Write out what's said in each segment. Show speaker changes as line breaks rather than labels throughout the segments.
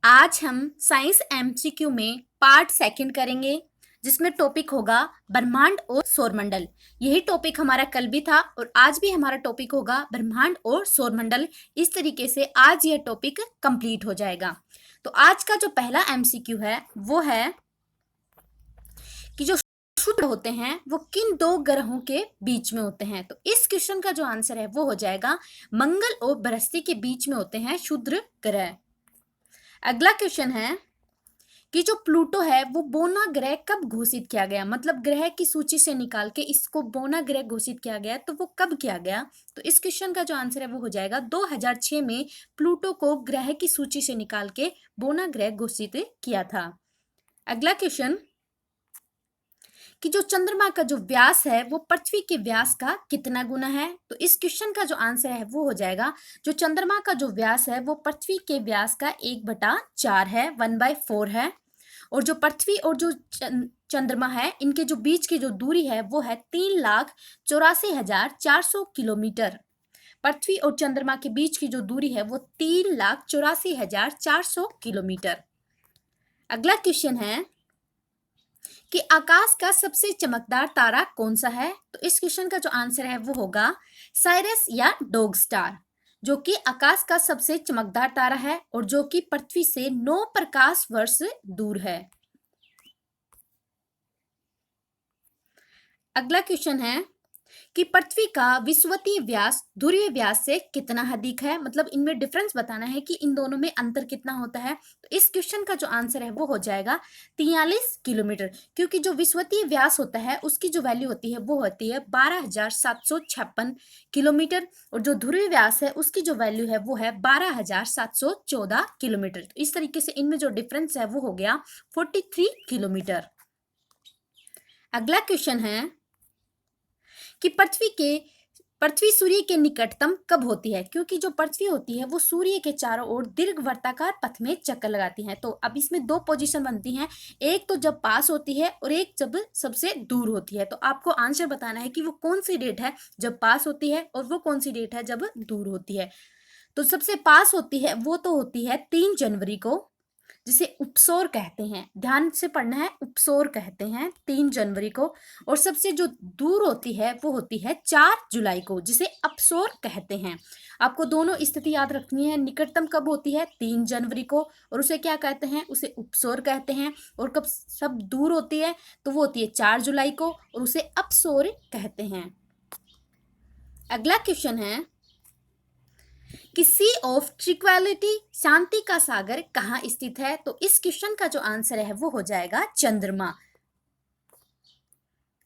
आज हम science MCQ में पार्ट सेकंड करेंगे, जिसमें टॉपिक होगा ब्रह्मांड और सौरमंडल। यही टॉपिक हमारा कल भी था और आज भी हमारा टॉपिक होगा ब्रह्मांड और सौरमंडल। इस तरीके से आज यह टॉपिक कंप्लीट हो जाएगा। तो आज का जो पहला एमसीक्यू है वो है कि जो शुक्र होते हैं वो किन दो ग्रहों के बीच में होते हैं। तो इस क्वेश्चन का जो आंसर है वो हो जाएगा मंगल और बृहस्पति के बीच में होते हैं शुक्र ग्रह। अगला क्वेश्चन है कि जो प्लूटो है वो बोना ग्रह कब घोषित किया गया, मतलब ग्रह की सूची से निकाल के इसको बोना ग्रह घोषित किया गया, तो वो कब किया गया। तो इस क्वेश्चन का जो आंसर है वो हो जाएगा 2006 में प्लूटो को ग्रह की सूची से निकाल के बोना ग्रह घोषित किया था। अगला क्वेश्चन कि जो चंद्रमा का जो व्यास है वो पृथ्वी के व्यास का कितना गुना है। तो इस क्वेश्चन का जो आंसर है वो हो जाएगा जो चंद्रमा का जो व्यास है वो पृथ्वी के व्यास का 1/4 है, 1/4 है। और जो पृथ्वी और जो चंद्रमा है इनके जो बीच की जो दूरी है वो है 3,84,400 किलोमीटर। पृथ्वी और चंद्रमा के बीच की जो दूरी है वो 3,84,400 किलोमीटर। अगला क्वेश्चन है कि आकाश का सबसे चमकदार तारा कौन सा है। तो इस क्वेश्चन का जो आंसर है वो होगा साइरस या डॉग स्टार, जो कि आकाश का सबसे चमकदार तारा है और जो कि पृथ्वी से 9 प्रकाश वर्ष दूर है। अगला क्वेश्चन है कि पृथ्वी का विषुवतीय व्यास ध्रुवीय व्यास से कितना अधिक है, मतलब इनमें डिफरेंस बताना है कि इन दोनों में अंतर कितना होता है। तो इस क्वेश्चन का जो आंसर है वो हो जाएगा 43 किलोमीटर, क्योंकि जो विषुवतीय व्यास होता है उसकी जो वैल्यू होती है वो होती है 12,756 किलोमीटर और जो ध्रुवीय व्यास है उसकी जो वैल्यू है वो है 12,714 किलोमीटर। तो इस तरीके से इनमें जो डिफरेंस है वो हो गया 43 किलोमीटर। अगला क्वेश्चन है कि पृथ्वी सूर्य के निकटतम कब होती है, क्योंकि जो पृथ्वी होती है वो सूर्य के चारों ओर दीर्घ वर्ताकार पथ में चक्कर लगाती है। तो अब इसमें दो पोजीशन बनती हैं, एक तो जब पास होती है और एक जब सबसे दूर होती है। तो आपको आंसर बताना है कि वो कौन सी डेट है जब पास होती है और वो कौन सी डेट है जब दूर होती है। तो सबसे पास होती है वो तो होती है 3 जनवरी को, जिसे उपसोर कहते हैं। ध्यान से पढ़ना है, उपसोर कहते हैं 3 जनवरी को। और सबसे जो दूर होती है वो होती है 4 जुलाई को, जिसे अपसोर कहते हैं। आपको दोनों स्थिति याद रखनी है। निकटतम कब होती है 3 जनवरी को और उसे क्या कहते हैं, उसे उपसोर कहते हैं। और कब सब दूर होती है तो वो होती है 4 जुलाई को और उसे अपसोर कहते हैं। अगला क्वेश्चन है कि सी ऑफ ट्रिक्वालिटी शांति का सागर कहाँ स्थित है। तो इस क्वेश्चन का जो आंसर है वो हो जाएगा चंद्रमा।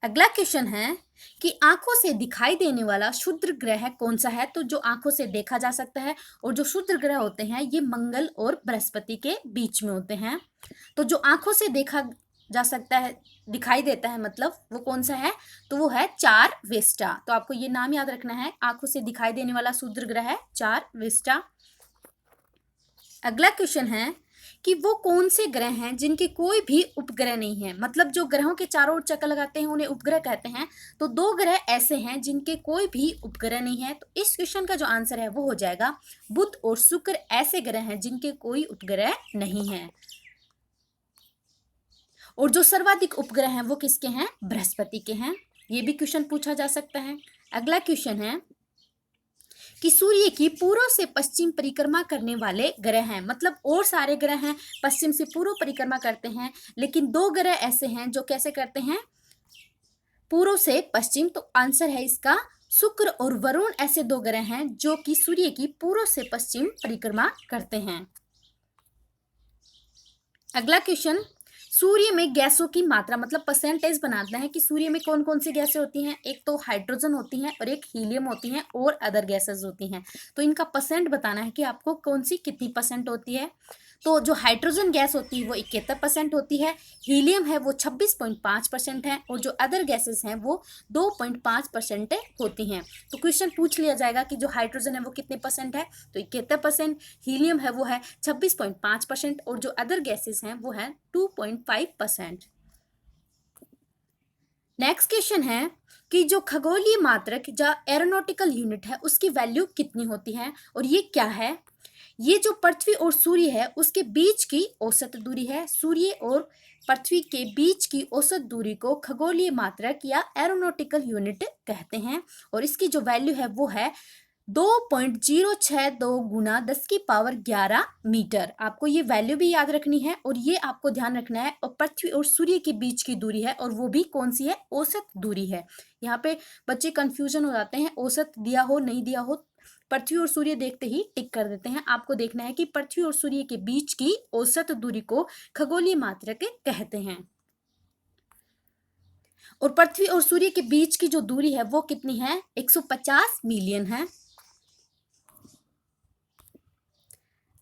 अगला क्वेश्चन है कि आंखों से दिखाई देने वाला क्षुद्र ग्रह कौन सा है। तो जो आंखों से देखा जा सकता है और जो क्षुद्र ग्रह होते हैं ये मंगल और बृहस्पति के बीच में होते हैं। तो जो आंखों से देखा जा सकता है, दिखाई देता है, मतलब वो कौन सा है, तो वो है चार विस्टा। तो आपको ये नाम याद रखना है, आंखों से दिखाई देने वाला क्षुद्र ग्रह है चार विस्टा। अगला क्वेश्चन है कि वो कौन से ग्रह हैं जिनके कोई भी उपग्रह नहीं है, मतलब जो ग्रहों के चारों ओर चक्कर लगाते हैं उन्हें उपग्रह कहते हैं। तो दो ग्रह ऐसे हैं जिनके कोई भी उपग्रह नहीं है। तो इस क्वेश्चन का जो आंसर है वो हो जाएगा बुध और शुक्र ऐसे ग्रह हैं जिनके कोई उपग्रह नहीं है। और जो सर्वाधिक उपग्रह हैं वो किसके हैं, बृहस्पति के हैं। ये भी क्वेश्चन पूछा जा सकता है। अगला क्वेश्चन है कि सूर्य की पूर्व से पश्चिम परिक्रमा करने वाले ग्रह हैं, मतलब और सारे ग्रह हैं पश्चिम से पूर्व परिक्रमा करते हैं, लेकिन दो ग्रह ऐसे हैं जो कैसे करते हैं, पूर्व से पश्चिम। तो आंसर है इसका शुक्र और वरुण ऐसे दो ग्रह हैं जो कि सूर्य की पूर्व से पश्चिम परिक्रमा करते हैं। अगला क्वेश्चन, सूर्य में गैसों की मात्रा, मतलब परसेंटेज बनाना है कि सूर्य में कौन कौन सी गैसें होती हैं। एक तो हाइड्रोजन होती हैं और एक हीलियम होती हैं और अदर गैसेस होती हैं। तो इनका परसेंट बताना है कि आपको कौन सी कितनी परसेंट होती है। तो जो हाइड्रोजन गैस होती है वो 71% होती है, हीलियम है वो 26.5% है और जो अदर गैसेस हैं वो 2.5% होती हैं। तो क्वेश्चन पूछ लिया जाएगा कि जो हाइड्रोजन है वो कितने परसेंट है, तो 71%, हीलियम है वो है 26.5% और जो अदर गैसेस हैं वो है 2.5%। नेक्स्ट क्वेश्चन है कि जो खगोलीय मात्रक या एरोनॉटिकल यूनिट है उसकी वैल्यू कितनी होती है और ये क्या है। ये जो पृथ्वी और सूर्य है उसके बीच की औसत दूरी है। सूर्य और पृथ्वी के बीच की औसत दूरी को खगोलीय मात्रक या एरोनॉटिकल यूनिट कहते हैं और इसकी जो वैल्यू है वो है 2.062 गुना 10⁻11 मीटर। आपको ये वैल्यू भी याद रखनी है और ये आपको ध्यान रखना है। और पृथ्वी और सूर्य के बीच की दूरी है और वो भी कौन सी है? औसत दूरी है। यहाँ पे बच्चे कंफ्यूजन हो जाते हैं, औसत दिया हो नहीं दिया हो, पृथ्वी और सूर्य देखते ही टिक कर देते हैं। आपको देखना है कि पृथ्वी और सूर्य के बीच की औसत दूरी को खगोलीय मात्रक कहते हैं। और पृथ्वी और सूर्य के बीच की जो दूरी है वो कितनी है? 150 मिलियन है।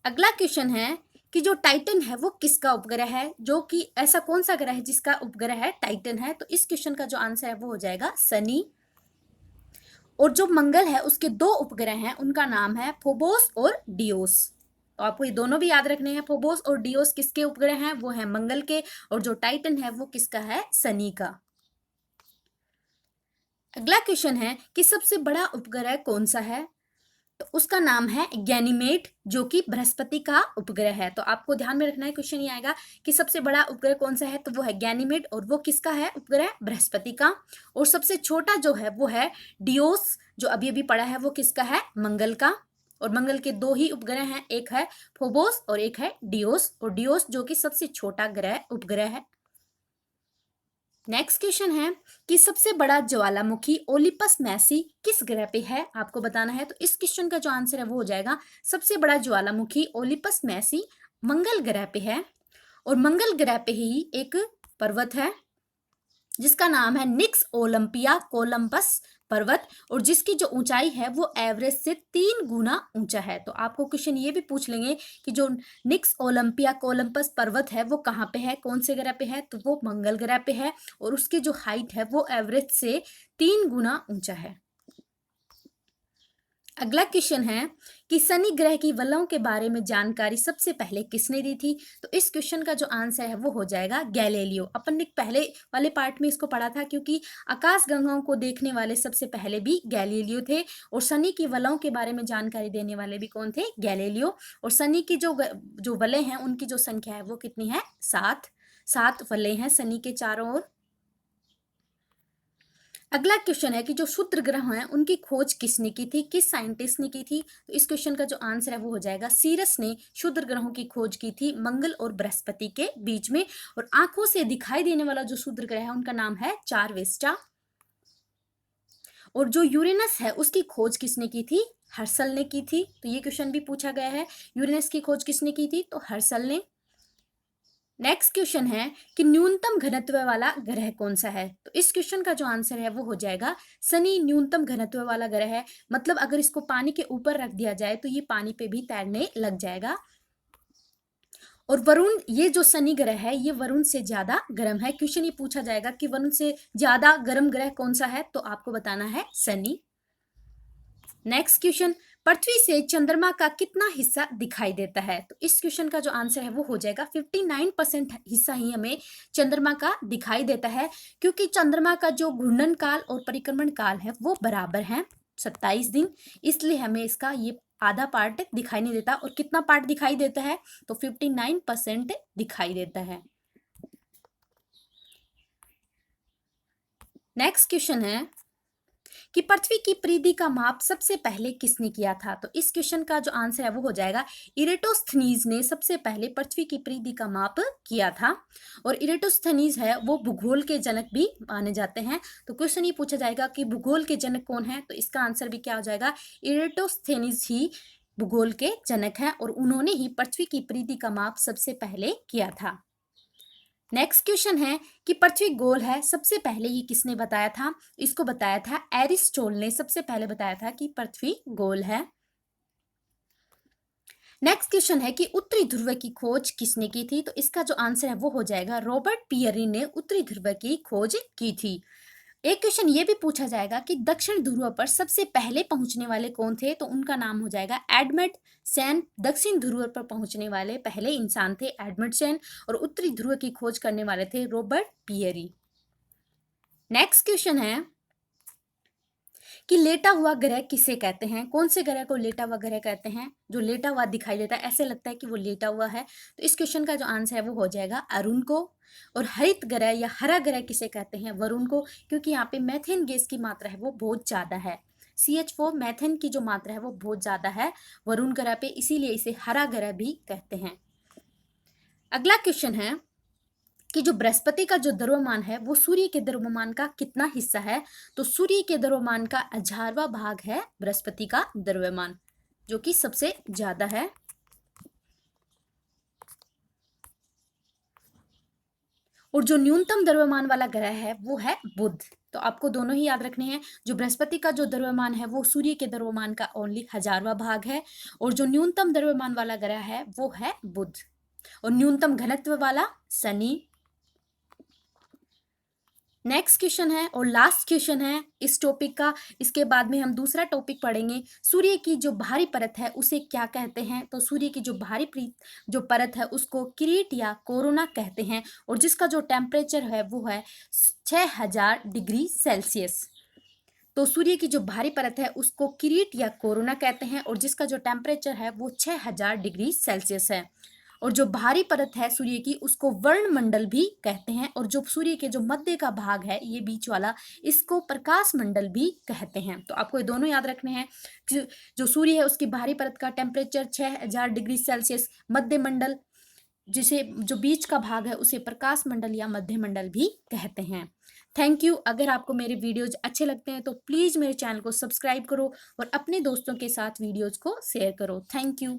अगला क्वेश्चन है कि जो टाइटन है वो किसका उपग्रह है? जो कि ऐसा कौन सा ग्रह है जिसका उपग्रह है टाइटन है? तो इस क्वेश्चन का जो आंसर है वो हो जाएगा शनि। और जो मंगल है उसके दो उपग्रह हैं, उनका नाम है फोबोस और डियोस। तो आपको ये दोनों भी याद रखने हैं। फोबोस और डियोस किसके उपग्रह हैं? वो है मंगल के। और जो टाइटन है वो किसका है? शनि का। अगला क्वेश्चन है कि सबसे बड़ा उपग्रह कौन सा है? तो उसका नाम है गैनीमेड, जो कि बृहस्पति का उपग्रह है। तो आपको ध्यान में रखना है, क्वेश्चन ये आएगा कि सबसे बड़ा उपग्रह कौन सा है? तो वो है गैनीमेड और वो किसका है उपग्रह? बृहस्पति का। और सबसे छोटा जो है वो है डियोस, जो अभी अभी पड़ा है, वो किसका है? मंगल का। और मंगल के दो ही उपग्रह हैं, एक है फोबोस और एक है डियोस। और डियोस जो कि सबसे छोटा ग्रह उपग्रह है। नेक्स्ट क्वेश्चन है कि सबसे बड़ा ज्वालामुखी ओलिपस मैसी किस ग्रह पे है? आपको बताना है। तो इस क्वेश्चन का जो आंसर है वो हो जाएगा सबसे बड़ा ज्वालामुखी ओलिपस मैसी मंगल ग्रह पे है। और मंगल ग्रह पे ही एक पर्वत है जिसका नाम है निक्स ओलंपिया कोलंबस पर्वत और जिसकी जो ऊंचाई है वो एवरेज से 3 गुना ऊंचा है। तो आपको क्वेश्चन ये भी पूछ लेंगे कि जो निक्स ओलंपिया कोलंबस पर्वत है वो कहाँ पे है, कौन से ग्रह पे है? तो वो मंगल ग्रह पे है और उसकी जो हाइट है वो एवरेज से 3 गुना ऊंचा है। अगला क्वेश्चन है कि शनि ग्रह की वलयों के बारे में जानकारी सबसे पहले किसने दी थी? तो इस क्वेश्चन का जो आंसर है वो हो जाएगा गैलीलियो। अपन ने पहले वाले पार्ट में इसको पढ़ा था क्योंकि आकाश गंगाओं को देखने वाले सबसे पहले भी गैलीलियो थे। और शनि की वलयों के बारे में जानकारी देने वाले भी कौन थे? गैलीलियो। और शनि की जो वलय हैं उनकी जो संख्या है वो कितनी है? 7 वलय हैं शनि के चारों ओर। अगला क्वेश्चन है कि जो क्षुद्र ग्रह हैं उनकी खोज किसने की थी, किस साइंटिस्ट ने की थी? तो इस क्वेश्चन का जो आंसर है वो हो जाएगा सीरस ने क्षुद्र ग्रहों की खोज की थी मंगल और बृहस्पति के बीच में। और आंखों से दिखाई देने वाला जो क्षुद्र ग्रह है उनका नाम है चारवेस्टा। और जो यूरेनस है उसकी खोज किसने की थी? हर्सल ने की थी। तो ये क्वेश्चन भी पूछा गया है, यूरेनस की खोज किसने की थी? तो हर्सल ने। नेक्स्ट क्वेश्चन है कि न्यूनतम घनत्व वाला ग्रह कौन सा है? तो इस क्वेश्चन का जो आंसर है वो हो जाएगा शनि न्यूनतम घनत्व वाला ग्रह है। मतलब अगर इसको पानी के ऊपर रख दिया जाए तो ये पानी पे भी तैरने लग जाएगा। और वरुण, ये जो शनि ग्रह है ये वरुण से ज्यादा गर्म है। क्वेश्चन ये पूछा जाएगा कि वरुण से ज्यादा गर्म ग्रह कौन सा है? तो आपको बताना है शनि। नेक्स्ट क्वेश्चन, पृथ्वी से चंद्रमा का कितना हिस्सा दिखाई देता है? तो इस क्वेश्चन का जो आंसर है वो हो जाएगा 59% हिस्सा ही हमें चंद्रमा का दिखाई देता है। क्योंकि चंद्रमा का जो घूर्णन काल और परिक्रमण काल है वो बराबर है 27 दिन, इसलिए हमें इसका ये आधा पार्ट दिखाई नहीं देता। और कितना पार्ट दिखाई देता है? तो 59% दिखाई देता है। नेक्स्ट क्वेश्चन है कि पृथ्वी की परिधि का माप सबसे पहले किसने किया था? तो इस क्वेश्चन का जो आंसर है वो हो जाएगा इरेटोस्थनीज ने सबसे पहले पृथ्वी की परिधि का माप किया था। और इरेटोस्थनीज है वो भूगोल के जनक भी माने जाते हैं। तो क्वेश्चन ये पूछा जाएगा कि भूगोल के जनक कौन है? तो इसका आंसर भी क्या हो जाएगा? इरेटोस्थनीज ही भूगोल के जनक हैं और उन्होंने ही पृथ्वी की परिधि का माप सबसे पहले किया था। नेक्स्ट क्वेश्चन है कि पृथ्वी गोल है, सबसे पहले ये किसने बताया था? इसको बताया था एरिस्टोटल ने, सबसे पहले बताया था कि पृथ्वी गोल है। नेक्स्ट क्वेश्चन है कि उत्तरी ध्रुव की खोज किसने की थी? तो इसका जो आंसर है वो हो जाएगा रॉबर्ट पियरी ने उत्तरी ध्रुव की खोज की थी। एक क्वेश्चन ये भी पूछा जाएगा कि दक्षिण ध्रुव पर सबसे पहले पहुंचने वाले कौन थे? तो उनका नाम हो जाएगा एडमंड सेन। दक्षिण ध्रुव पर पहुंचने वाले पहले इंसान थे एडमंड सेन और उत्तरी ध्रुव की खोज करने वाले थे रॉबर्ट पियरी। नेक्स्ट क्वेश्चन है कि लेटा हुआ ग्रह किसे कहते हैं? कौन से ग्रह को लेटा हुआ ग्रह कहते हैं? जो लेटा हुआ दिखाई देता है, ऐसे लगता है कि वो लेटा हुआ है। तो इस क्वेश्चन का जो आंसर है वो हो जाएगा अरुण को। और हरित ग्रह या हरा ग्रह किसे कहते हैं? वरुण को, क्योंकि यहाँ पे मेथेन गैस की मात्रा है वो बहुत ज़्यादा है। CH4 मेथेन की जो मात्रा है वो बहुत ज़्यादा है वरुण ग्रह पे, इसीलिए इसे हरा ग्रह भी कहते हैं। अगला क्वेश्चन है कि जो बृहस्पति का जो द्रव्यमान है वो सूर्य के द्रव्यमान का कितना हिस्सा है? तो सूर्य के द्रव्यमान का 1000वां भाग है बृहस्पति का द्रव्यमान, जो कि सबसे ज्यादा है। और जो न्यूनतम द्रव्यमान वाला ग्रह है वो है बुध। तो आपको दोनों ही याद रखने हैं। जो बृहस्पति का जो द्रव्यमान है वो सूर्य के द्रव्यमान का ओनली 1000वां भाग है, और जो न्यूनतम द्रव्यमान वाला ग्रह है वो है बुध, और न्यूनतम घनत्व वाला शनि। नेक्स्ट क्वेश्चन है और लास्ट क्वेश्चन है इस टॉपिक का। इसके बाद में हम दूसरा टॉपिक पढ़ेंगे। सूर्य की जो बाहरी परत है उसे क्या कहते हैं? तो सूर्य की जो बाहरी जो परत है उसको किरीट या कोरोना कहते हैं, और जिसका जो टेम्परेचर है वो है 6000 डिग्री सेल्सियस। तो सूर्य की जो बाहरी परत है उसको किरीट या कोरोना कहते हैं, और जिसका जो टेम्परेचर है वो 6000 डिग्री सेल्सियस है। और जो बाहरी परत है सूर्य की उसको वर्ण भी कहते हैं, और जो सूर्य के जो मध्य का भाग है ये बीच वाला, इसको प्रकाश मंडल भी कहते हैं। तो आपको ये दोनों याद रखने हैं कि जो सूर्य है उसकी बाहरी परत का टेम्परेचर 6000 डिग्री सेल्सियस, मध्य मंडल जिसे जो बीच का भाग है उसे प्रकाश मंडल या मध्य मंडल भी कहते हैं। Thank you. अगर आपको मेरे वीडियोज अच्छे लगते हैं तो प्लीज़ मेरे चैनल को सब्सक्राइब करो और अपने दोस्तों के साथ वीडियोज को शेयर करो। Thank you.